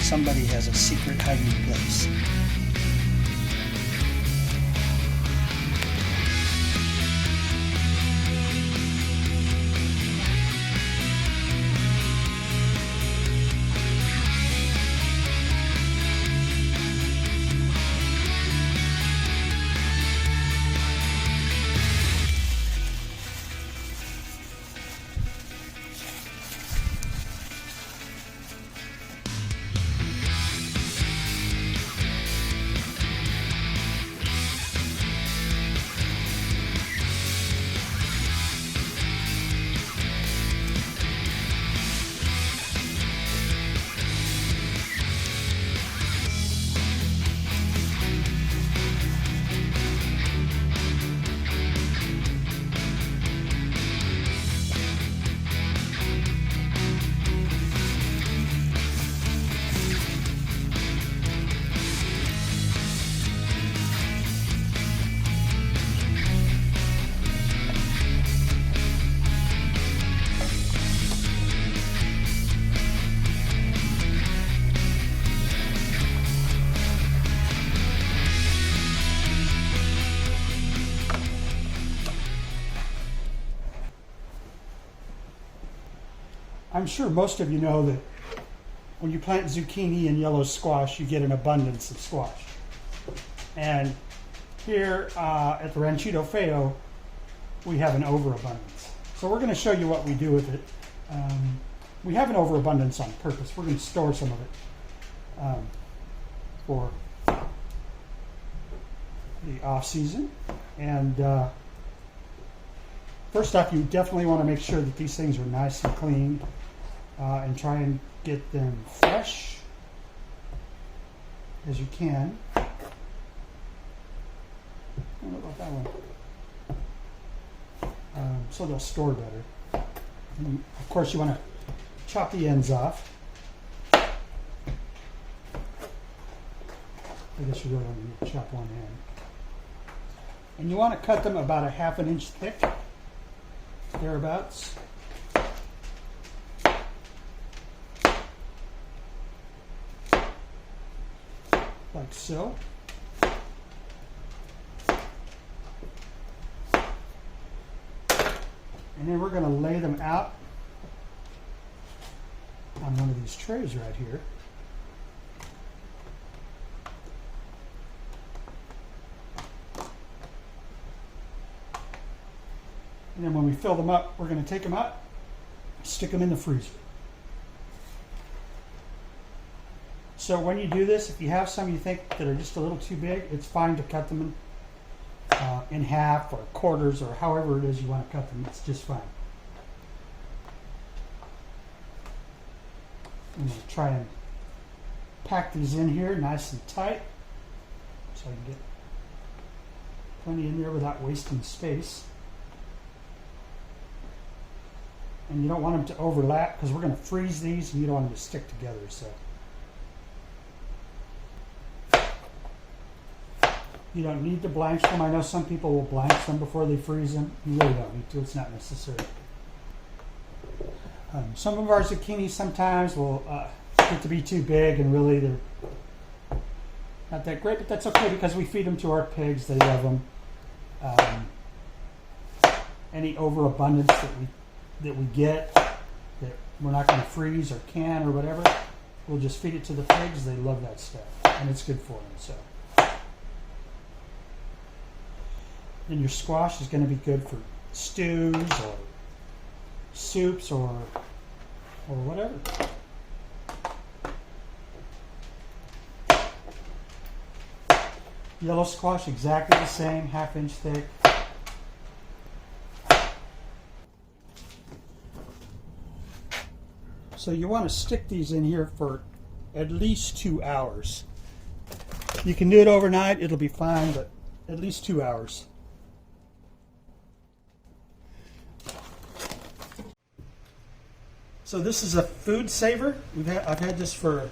Somebody has a secret hiding place. I'm sure most of you know that when you plant zucchini and yellow squash, you get an abundance of squash. And here at the Ranchito Feo, we have an overabundance. So we're going to show you what we do with it. We have an overabundance on purpose. We're going to store some of it for the off season. And first off, you definitely want to make sure that these things are nice and clean, and try and get them fresh as you can. I don't know about that one. So they'll store better. And of course, you want to chop the ends off. I guess you really only need to chop one end. And you want to cut them about a ½ inch thick, thereabouts. Like so. And then we're going to lay them out on one of these trays right here. And then when we fill them up, we're going to take them out, stick them in the freezer. So when you do this, if you have some you think that are just a little too big, it's fine to cut them in half or quarters or however it is you want to cut them. It's just fine. I'm going to try and pack these in here nice and tight so I can get plenty in there without wasting space. And you don't want them to overlap because we're going to freeze these and you don't want them to stick together. So you don't need to blanch them. I know some people will blanch them before they freeze them. You really don't need to. It's not necessary. Some of our zucchini sometimes will get to be too big and really they're not that great, but that's okay because we feed them to our pigs. They love them. Any overabundance that we get that we're not going to freeze or can or whatever, we'll just feed it to the pigs. They love that stuff and it's good for them. So then your squash is going to be good for stews or soups or whatever. Yellow squash exactly the same, ½ inch thick. So you want to stick these in here for at least 2 hours. You can do it overnight, it'll be fine, but at least 2 hours. So this is a food saver. I've had this for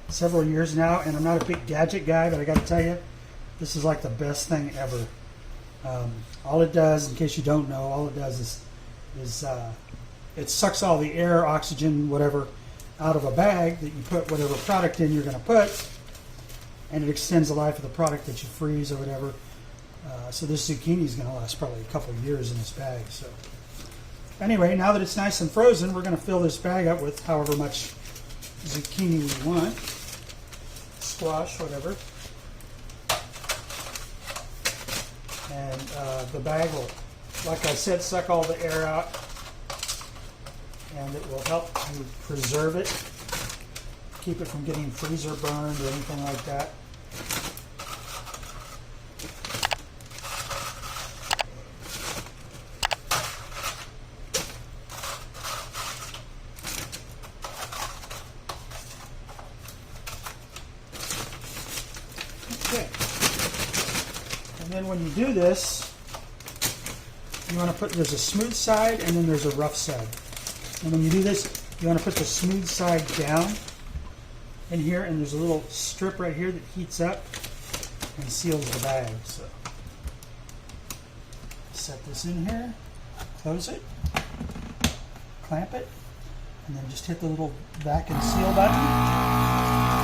several years now, and I'm not a big gadget guy, but I got to tell you, this is like the best thing ever. All it does, in case you don't know, all it does is it sucks all the air, oxygen, whatever, out of a bag that you put whatever product in you're going to put, and it extends the life of the product that you freeze or whatever. So this zucchini is going to last probably a couple of years in this bag. So anyway, now that it's nice and frozen, we're going to fill this bag up with however much zucchini we want, squash, whatever. And the bag will, like I said, suck all the air out, and it will help you preserve it, keep it from getting freezer burned or anything like that. Okay. And then when you do this, you want to put, there's a smooth side and then there's a rough side. And when you do this, you want to put the smooth side down in here, and there's a little strip right here that heats up and seals the bag. So set this in here, close it, clamp it, and then just hit the little vac and seal button.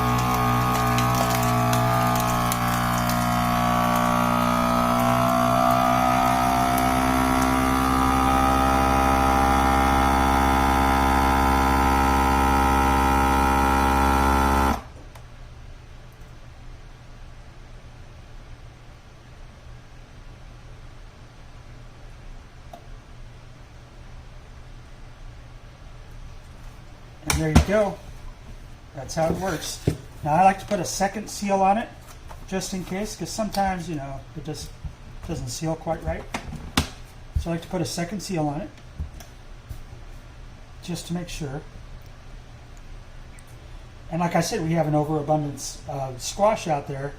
And there you go. That's how it works. Now I like to put a second seal on it, just in case, because sometimes, you know, it just doesn't seal quite right. So I like to put a second seal on it, just to make sure. And like I said, we have an overabundance of squash out there,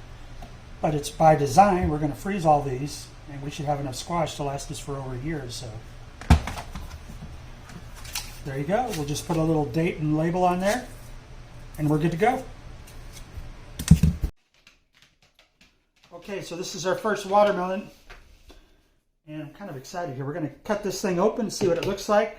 but it's by design. We're going to freeze all these, and we should have enough squash to last us for over a year or so. There you go. We'll just put a little date and label on there, and we're good to go. Okay, so this is our first watermelon, and I'm kind of excited here. We're going to cut this thing open and see what it looks like.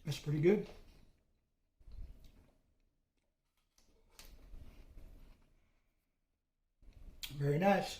That's pretty good. Very nice.